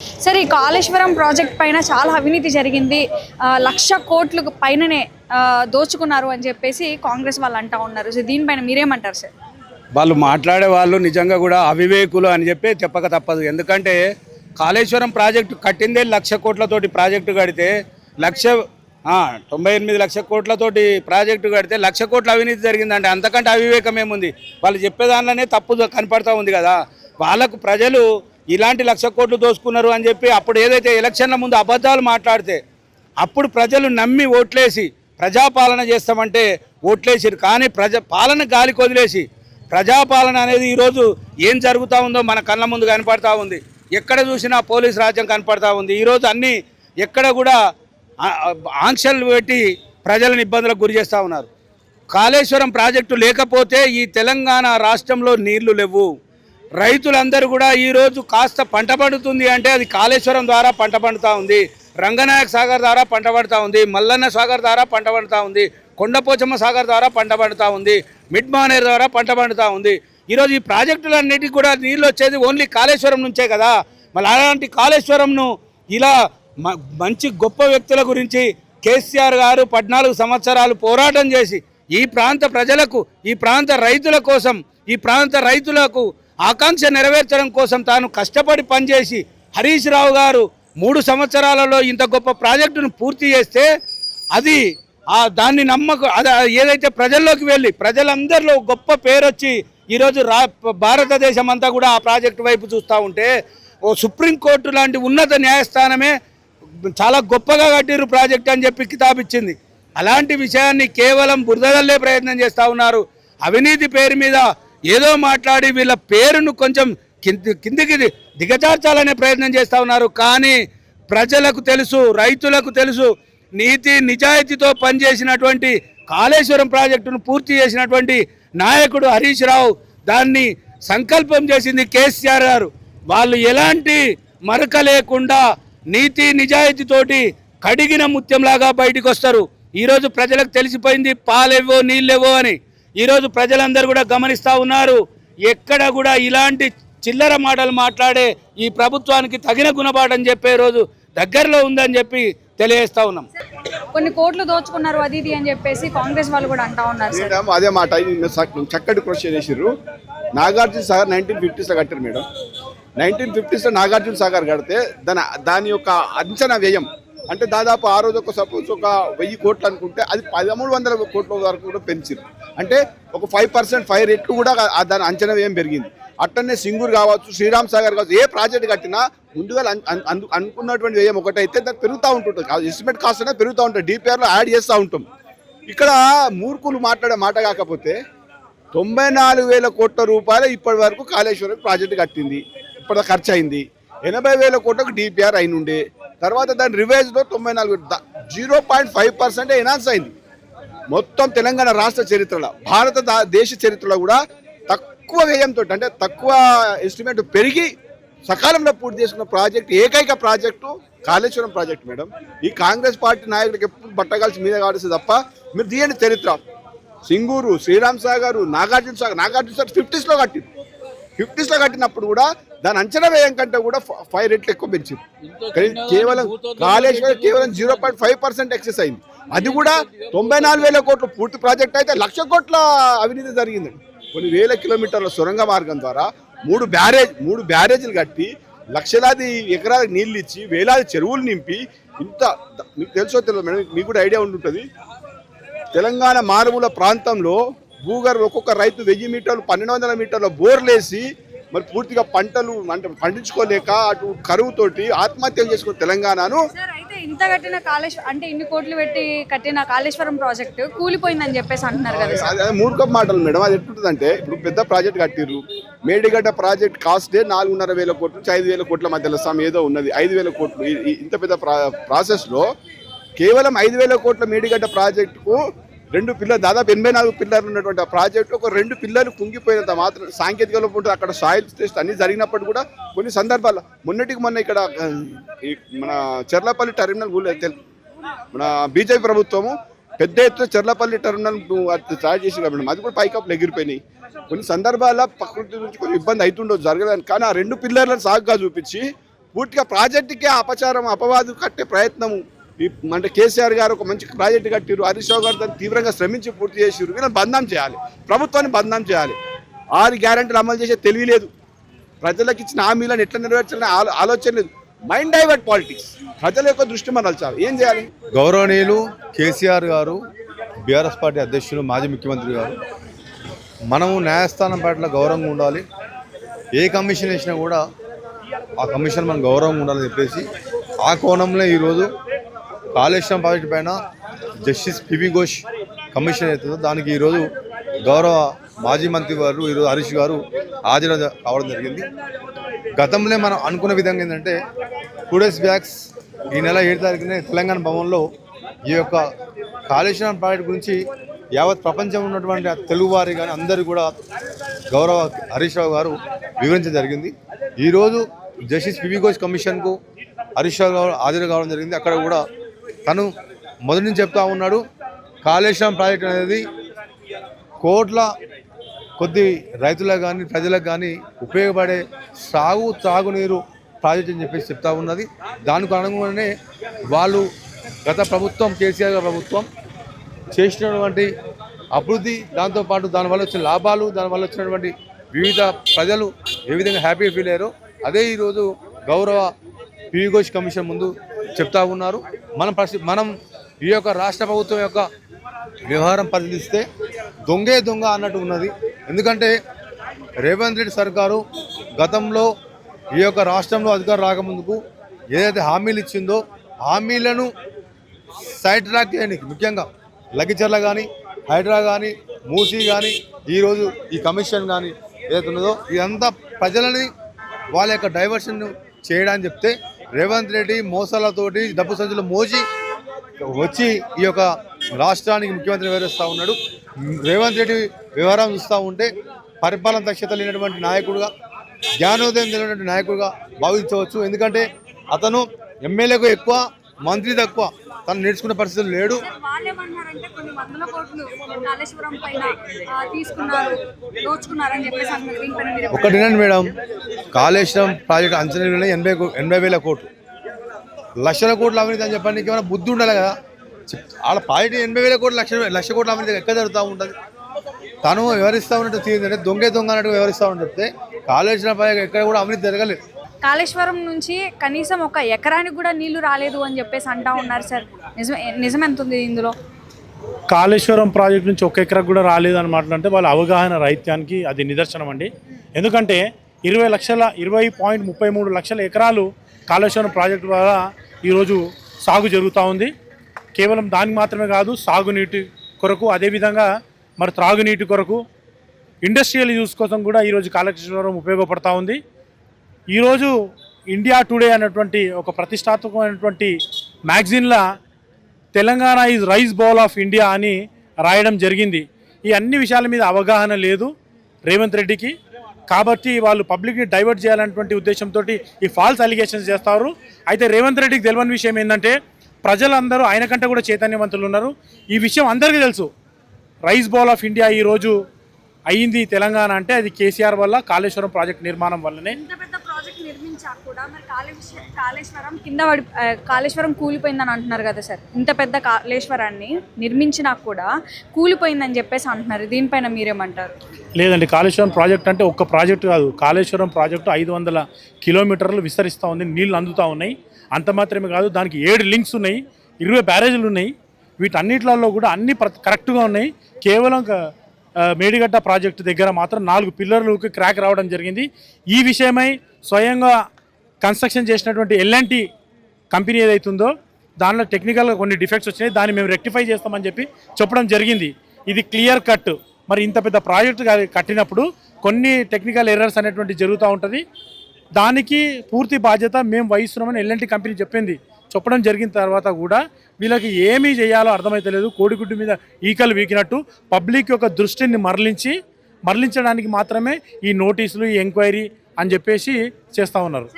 సరే, ఈ కాళేశ్వరం ప్రాజెక్ట్ పైన చాలా అవినీతి జరిగింది. 1,00,000 కోట్లు పైననే దోచుకున్నారు అని చెప్పేసి కాంగ్రెస్ వాళ్ళు అంటా ఉన్నారు. సో దీనిపైన మీరేమంటారు సార్? వాళ్ళు మాట్లాడే వాళ్ళు నిజంగా కూడా అవివేకులు అని చెప్పి చెప్పక తప్పదు. ఎందుకంటే కాళేశ్వరం ప్రాజెక్టు కట్టిందే 1,00,000 కోట్లతోటి ప్రాజెక్టు కడితే 98 లక్షల కోట్లతోటి ప్రాజెక్టు కడితే 1,00,000 కోట్ల అవినీతి జరిగిందంటే అంతకంటే అవివేకం ఏముంది? వాళ్ళు చెప్పే దానిలోనే తప్పు కనపడతా ఉంది కదా. వాళ్ళకు ప్రజలు ఇలాంటి 1,00,000 కోట్లు దోసుకున్నారు అని చెప్పి అప్పుడు ఏదైతే ఎలక్షన్ల ముందు అబద్ధాలు మాట్లాడితే అప్పుడు ప్రజలు నమ్మి ఓట్లేసి ప్రజాపాలన చేస్తామంటే ఓట్లేసారు. కానీ పాలన గాలికి వదిలేసి ప్రజాపాలన అనేది ఈరోజు ఏం జరుగుతూ ఉందో మన కళ్ళ ముందు కనపడతా ఉంది. ఎక్కడ చూసినా పోలీస్ రాజ్యం కనపడతా ఉంది. ఈరోజు అన్నీ ఎక్కడ కూడా ఆంక్షలు పెట్టి ప్రజలను ఇబ్బందులకు గురి చేస్తూ ఉన్నారు. కాళేశ్వరం ప్రాజెక్టు లేకపోతే ఈ తెలంగాణ రాష్ట్రంలో నీళ్లు లేవు. రైతులందరూ కూడా ఈరోజు కాస్త పంట పండుతుంది అంటే అది కాళేశ్వరం ద్వారా పంట పండుతూ ఉంది, రంగనాయక సాగర్ ద్వారా పంట పండుతూ ఉంది, మల్లన్న సాగర్ ద్వారా పంట పండుతూ ఉంది, కొండపోచమ్మ సాగర్ ద్వారా పంట పండుతూ ఉంది, మిడ్ మానేర్ ద్వారా పంట పండుతూ ఉంది. ఈరోజు ఈ ప్రాజెక్టులన్నిటికీ కూడా నీళ్ళు వచ్చేది ఓన్లీ కాళేశ్వరం నుంచే కదా. మళ్ళీ అలాంటి కాళేశ్వరంను ఇలా మంచి గొప్ప వ్యక్తుల గురించి కేసీఆర్ గారు 14 సంవత్సరాలు పోరాటం చేసి ఈ ప్రాంత ప్రజలకు, ఈ ప్రాంత రైతుల కోసం, ఈ ప్రాంత రైతులకు ఆకాంక్ష నెరవేర్చడం కోసం తాను కష్టపడి పనిచేసి హరీష్ రావు గారు 3 సంవత్సరాలలో ఇంత గొప్ప ప్రాజెక్టును పూర్తి చేస్తే అది దాన్ని అది ఏదైతే ప్రజల్లోకి వెళ్ళి ప్రజలందరిలో గొప్ప పేరు వచ్చి ఈరోజు భారతదేశం అంతా కూడా ఆ ప్రాజెక్టు వైపు చూస్తూ ఉంటే ఓ సుప్రీంకోర్టు లాంటి ఉన్నత న్యాయస్థానమే చాలా గొప్పగా కట్టిరు ప్రాజెక్ట్ అని చెప్పి కితాబ్ ఇచ్చింది. అలాంటి విషయాన్ని కేవలం బురదల్లే ప్రయత్నం చేస్తూ ఉన్నారు. అవినీతి పేరు మీద ఏదో మాట్లాడి వీళ్ళ పేరును కొంచెం కిందికి దిగజార్చాలనే ప్రయత్నం చేస్తూ ఉన్నారు. కానీ ప్రజలకు తెలుసు, రైతులకు తెలుసు, నీతి నిజాయితీతో పనిచేసినటువంటి కాళేశ్వరం ప్రాజెక్టును పూర్తి చేసినటువంటి నాయకుడు హరీష్ రావు, దాన్ని సంకల్పం చేసింది కేసీఆర్ గారు. వాళ్ళు ఎలాంటి మరక లేకుండా నీతి నిజాయితీతోటి కడిగిన ముత్యంలాగా బయటికి వస్తారు. ఈరోజు ప్రజలకు తెలిసిపోయింది పాలేవో నీళ్ళేవో అని. ఈరోజు ప్రజలందరూ కూడా గమనిస్తూ ఉన్నారు. ఎక్కడ కూడా ఇలాంటి చిల్లర మాటలు మాట్లాడే ఈ ప్రభుత్వానికి తగిన గుణపాఠం చెప్పే రోజు దగ్గరలో ఉందని చెప్పి తెలియజేస్తా ఉన్నాం. కొన్ని కోట్లు దోచుకున్నారు అది ఇది అని చెప్పేసి కాంగ్రెస్ వాళ్ళు కూడా అంటా ఉన్నారు. అదే మాట చక్కటి క్వశ్చన్ చేసిర్రు. నాగార్జున సాగర్ 1950s కట్టారు మేడం. 1950s నాగార్జున సాగర్ కడితే దాని యొక్క అంచనా వ్యయం అంటే దాదాపు ఆ రోజు సపోజ్ ఒక 1000 కోట్లు అనుకుంటే అది 1300 కోట్ల వరకు కూడా పెంచారు. అంటే ఒక 5% 5 రెట్లు కూడా దాని అంచనా వ్యయం పెరిగింది. అట్టనే సింగూరు కావచ్చు, శ్రీరామ్ సాగర్ కావచ్చు, ఏ ప్రాజెక్ట్ కట్టినా ముందుగా అనుకున్నటువంటి వ్యయం ఒకటైతే దాన్ని పెరుగుతూ ఉంటుంటుంది. ఎస్టిమేట్ కాస్ట్ అనేది పెరుగుతూ ఉంటుంది, డిపిఆర్లో యాడ్ చేస్తూ ఉంటాం. ఇక్కడ మూర్ఖులు మాట్లాడే మాట కాకపోతే 94,000 కోట్ల రూపాయలు ఇప్పటి వరకు కాళేశ్వరం ప్రాజెక్టు కట్టింది. ఇప్పుడు ఖర్చు అయింది 80,000 కోట్లకు డిపిఆర్ అయినుండే. తర్వాత దాని రివైజ్లో 94 0.5% ఎన్హాన్స్ అయింది. మొత్తం తెలంగాణ రాష్ట్ర చరిత్రలో, భారతదేశ చరిత్రలో కూడా తక్కువ వ్యయంతో అంటే తక్కువ ఎస్టిమేట్ పెరిగి సకాలంలో పూర్తి చేసుకున్న ప్రాజెక్టు, ఏకైక ప్రాజెక్టు కాళేశ్వరం ప్రాజెక్టు మేడం. ఈ కాంగ్రెస్ పార్టీ నాయకుడికి ఎప్పుడు బట్టగాల్సి మీద కావాల్సి తప్ప మీరు తీయండి చరిత్ర. సింగూరు, శ్రీరామ్ సాగర్, నాగార్జున సాగర్ 50s లో కట్టింది. 50s లో కట్టినప్పుడు కూడా దాని అంచనా వ్యయం కంటే కూడా 5 రెట్లు ఎక్కువ పెంచింది. కేవలం కాళేశ్వరం కేవలం 0.5% ఎక్సెస్ అయింది. అది కూడా 94,000 కోట్లు పూర్తి ప్రాజెక్ట్ అయితే 1,00,000 కోట్ల అవినీతి జరిగింది. కొన్ని వేల కిలోమీటర్ల సొరంగ మార్గం ద్వారా 3 బ్యారేజీలు కట్టి లక్షలాది ఎకరాలకు నీళ్ళు ఇచ్చి వేలాది చెరువులు నింపి ఇంత మీకు తెలుసో తెలియదు మేడం, మీకు కూడా ఐడియా ఉంటుంది. తెలంగాణ మారుమూల ప్రాంతంలో భూగర్భ ఒక్కొక్క రైతు 1000 మీటర్లు 1200 మీటర్ల బోర్లేసి మరి పూర్తిగా పంటలు అంటే పండించుకోలేక అటు కరువుతోటి ఆత్మహత్యలు చేసుకున్న తెలంగాణను ఇంత కట్టిన కాళేశ్వరం అంటే ఇన్ని కోట్లు పెట్టి కట్టిన కాళేశ్వరం ప్రాజెక్టు కూలిపోయిందని చెప్పేసి అంటున్నారు కదా. అదే మూర్ఖపు మాటలు మేడం. అది ఎట్లుంటుందంటే ఇప్పుడు పెద్ద ప్రాజెక్ట్ కట్టిర్రు, మేడిగడ్డ ప్రాజెక్ట్ కాస్టే 4,500 కోట్ల నుంచి 5,000 కోట్ల మధ్యలో ఏదో ఉన్నది. 5,000 కోట్లు ఇంత పెద్ద ప్రాసెస్లో కేవలం 5,000 కోట్ల మేడిగడ్డ ప్రాజెక్టుకు 2 పిల్లలు దాదాపు 84 పిల్లర్లు ఉన్నటువంటి ఆ ప్రాజెక్టు ఒక 2 పిల్లలు కుంగిపోయినంత మాత్రం సాంకేతిక లోపం ఉంటుంది. అక్కడ సాయిల్ టెస్ట్ అన్ని జరిగినప్పుడు కూడా కొన్ని సందర్భాల్లో మొన్న ఇక్కడ మన చెర్లపల్లి టెర్మినల్ మన బీజేపీ ప్రభుత్వము పెద్ద ఎత్తున చెర్లపల్లి టెర్మినల్ స్టార్ట్ చేసి మేడం, అది కూడా పైకప్పులు ఎగిరిపోయినాయి. కొన్ని సందర్భాల్లో ప్రకృతి నుంచి కొంచెం ఇబ్బంది అవుతుండో జరగదని. కానీ ఆ 2 పిల్లర్లను సాగుగా చూపించి పూర్తిగా ప్రాజెక్టుకే అపచారం అపవాదు కట్టే ప్రయత్నము అంటే కేసీఆర్ గారు ఒక మంచి ప్రాజెక్టు కట్టిరు, హరీష్ రావు గారు దాన్ని తీవ్రంగా శ్రమించి పూర్తి చేసిరు. వీళ్ళని బంధం చేయాలి, ప్రభుత్వాన్ని బంధం చేయాలి. 6 గ్యారెంటీలు అమలు చేసే తెలియలేదు, ప్రజలకు ఇచ్చిన హామీలను ఎట్లా నెరవేర్చాలని ఆలోచన లేదు. మైండ్ డైవర్ట్ పాలిటిక్స్, ప్రజల యొక్క దృష్టి మరల్చాలి. ఏం చేయాలి? గౌరవనీయులు కేసీఆర్ గారు, బీఆర్ఎస్ పార్టీ అధ్యక్షులు, మాజీ ముఖ్యమంత్రి గారు, మనము న్యాయస్థానం పట్ల గౌరవంగా ఉండాలి. ఏ కమిషన్ వేసినా కూడా ఆ కమిషన్ మనం గౌరవంగా ఉండాలని చెప్పేసి ఆ కోణంలో ఈరోజు కాళేశ్వరం ప్రాజెక్టు పైన జస్టిస్ పివి ఘోష్ కమిషన్ అవుతుందో దానికి ఈరోజు గౌరవ మాజీ మంత్రి గారు ఈరోజు హరీష్ గారు హాజరు కావడం జరిగింది. గతంలో మనం అనుకున్న విధంగా ఏంటంటే 2 days బ్యాక్స్ ఈ నెల 7వ తారీఖునే తెలంగాణ భవన్లో ఈ యొక్క కాళేశ్వరం ప్రాజెక్టు గురించి యావత్ ప్రపంచంలో ఉన్నటువంటి తెలుగువారి కానీ అందరూ కూడా గౌరవ హరీష్ రావు గారు వివరించడం జరిగింది. ఈరోజు జస్టిస్ పివి ఘోష్ కమిషన్కు హరీష్ రావు గారు హాజరు కావడం జరిగింది. అక్కడ కూడా తను మొదటి నుంచి చెప్తా ఉన్నాడు, కాళేశ్వరం ప్రాజెక్టు అనేది కోట్ల కొద్ది రైతులకు కానీ ప్రజలకు కానీ ఉపయోగపడే త్రాగునీరు ప్రాజెక్ట్ అని చెప్పేసి చెప్తా ఉన్నది. దానికి అనుగుణంగానే వాళ్ళు గత ప్రభుత్వం కేసీఆర్ గారి ప్రభుత్వం చేసినటువంటి అభివృద్ధి, దాంతోపాటు దానివల్ల వచ్చిన లాభాలు, దానివల్ల వచ్చినటువంటి వివిధ ప్రజలు ఏ విధంగా హ్యాపీ ఫీల్ అయ్యారో అదే ఈరోజు గౌరవ పివి ఘోష్ కమిషన్ ముందు చెప్తా ఉన్నారు. మనం ఈ యొక్క రాష్ట్ర ప్రభుత్వం యొక్క వ్యవహారం పరిశీలిస్తే దొంగే దొంగ అన్నట్టు ఉన్నది. ఎందుకంటే రేవంత్ రెడ్డి సర్కారు గతంలో ఈ యొక్క రాష్ట్రంలో అధికారం రాకముందుకు ఏదైతే హామీలు ఇచ్చిందో హామీలను సైడ్ ట్రాక్ చేయడానికి ముఖ్యంగా లగిచర్ల కానీ, హైడ్రా కానీ, మూసీ కానీ, ఈరోజు ఈ కమిషన్ కానీ ఏదైతే ఉన్నదో ఇదంతా ప్రజలని వాళ్ళ యొక్క డైవర్షన్ చేయడానికి చెప్తే రేవంత్ రెడ్డి మోసాలతోటి డబ్బు సంచులు మోసి వచ్చి ఈ యొక్క రాష్ట్రానికి ముఖ్యమంత్రి వ్యవహరిస్తూ ఉన్నాడు. రేవంత్ రెడ్డి వ్యవహారం చూస్తూ ఉంటే పరిపాలన దక్షత లేనటువంటి నాయకుడుగా, జ్ఞానోదయం లేనటువంటి నాయకుడుగా భావించవచ్చు. ఎందుకంటే అతను ఎమ్మెల్యేకు ఎక్కువ, మంత్రి తక్కువ, తను నేర్చుకునే పరిస్థితులు లేడు. వాళ్ళేమన్నారంటే కొన్ని 100 కోట్లు కాళేశ్వరం పైన తీసుకున్నారు, దోచుకున్నారని చెప్పేసి అన్నారు. దీనిపైన మీరు ఒకటి వినండి మేడం, కాళేశ్వరం ప్రాజెక్టు అంచనా 80 కోట్లు, లక్షల కోట్ల అవినీతి అని చెప్పండి. ఏమైనా బుద్ధి ఉండాలి కదా. వాళ్ళ ప్రాజెక్టు 80,000 కోట్లు, లక్ష కోట్ల అవినీతి ఎక్కడ జరుగుతూ ఉంటుంది. తను వివరిస్తూ ఉన్నట్టు తీరిందంటే దొంగే దొంగ అన్నట్టు వివరిస్తూ ఉంటే చెప్తే కాళేశ్వరం ప్రాజెక్టు ఎక్కడ కూడా అవినీతి జరగలేదు. కాళేశ్వరం నుంచి కనీసం 1 ఎకరానికి కూడా నీళ్లు రాలేదు అని చెప్పేసి అంటా ఉన్నారు సార్. నిజం ఎంత ఉంది ఇందులో? కాళేశ్వరం ప్రాజెక్ట్ నుంచి 1 ఎకరా కూడా రాలేదని మాట్లాడితే వాళ్ళ అవగాహన రాహిత్యానికి అది నిదర్శనం అండి. ఎందుకంటే 20.33 లక్షల ఎకరాలు కాళేశ్వరం ప్రాజెక్టు ద్వారా ఈరోజు సాగు జరుగుతూ ఉంది. కేవలం దానికి మాత్రమే కాదు, సాగునీటి కొరకు, అదేవిధంగా మరి త్రాగునీటి కొరకు, ఇండస్ట్రియల్ యూజ్ కోసం కూడా ఈరోజు కాళేశ్వరం ఉపయోగపడుతూ ఉంది. ఈరోజు ఇండియా టుడే అనేటువంటి ఒక ప్రతిష్టాత్మకమైనటువంటి మ్యాగజైన్లో Telangana is rice bowl of India అని రాయడం జరిగింది. ఈ అన్ని విషయాల మీద అవగాహన లేదు రేవంత్ రెడ్డికి. కాబట్టి వాళ్ళు పబ్లిక్ని డైవర్ట్ చేయాలనేటువంటి ఉద్దేశంతో ఈ ఫాల్స్ అలిగేషన్స్ చేస్తారు. అయితే రేవంత్ రెడ్డికి తెలియని విషయం ఏంటంటే ప్రజలందరూ ఆయన కంటే కూడా చైతన్యవంతులు ఉన్నారు. ఈ విషయం అందరికీ తెలుసు. రైస్ బౌల్ ఆఫ్ ఇండియా ఈరోజు అయ్యింది తెలంగాణ అంటే అది కేసీఆర్ వల్ల, కాళేశ్వరం ప్రాజెక్ట్ నిర్మాణం వల్లనే. ఇంత పెద్ద ప్రాజెక్ట్ నిర్మించాక కూడా మరి కాళేశ్వరం కింద కాళేశ్వరం కూలిపోయిందని అంటున్నారు కదా సార్. ఇంత పెద్ద కాళేశ్వరాన్ని నిర్మించినాక కూడా కూలిపోయిందని చెప్పేసి అంటున్నారు. దీనిపైన మీరేమంటారు? లేదండి, కాళేశ్వరం ప్రాజెక్ట్ అంటే ఒక్క ప్రాజెక్టు కాదు. కాళేశ్వరం ప్రాజెక్టు 500 కిలోమీటర్లు విస్తరిస్తూ ఉంది, నీళ్ళు అందుతూ ఉన్నాయి. అంత మాత్రమే కాదు, దానికి 7 లింక్స్ ఉన్నాయి, 20 బ్యారేజీలు ఉన్నాయి. వీటన్నిటిలో కూడా అన్ని కరెక్ట్గా ఉన్నాయి. కేవలం మేడిగడ్డ ప్రాజెక్టు దగ్గర మాత్రం 4 పిల్లర్లకు క్రాక్ రావడం జరిగింది. ఈ విషయమై స్వయంగా కన్స్ట్రక్షన్ చేసినటువంటి L&T కంపెనీ ఏదైతుందో దానిలో టెక్నికల్గా కొన్ని డిఫెక్ట్స్ వచ్చినాయి, దాన్ని మేము రెక్టిఫై చేస్తామని చెప్పడం జరిగింది. ఇది క్లియర్ కట్. మరి ఇంత పెద్ద ప్రాజెక్టు కట్టినప్పుడు కొన్ని టెక్నికల్ ఎర్రర్స్ అనేటువంటి జరుగుతూ ఉంటుంది. దానికి పూర్తి బాధ్యత మేము వహిస్తున్నామని L&T కంపెనీ చెప్పడం జరిగిన తర్వాత కూడా వీళ్ళకి ఏమీ చేయాలో అర్థమైతలేదు. కోడిగుడ్డు మీద ఈకలు వీకినట్టు పబ్లిక్ యొక్క దృష్టిని మరలించడానికి మాత్రమే ఈ నోటీసులు, ఈ ఎంక్వైరీ అని చెప్పేసి చేస్తూ ఉన్నారు.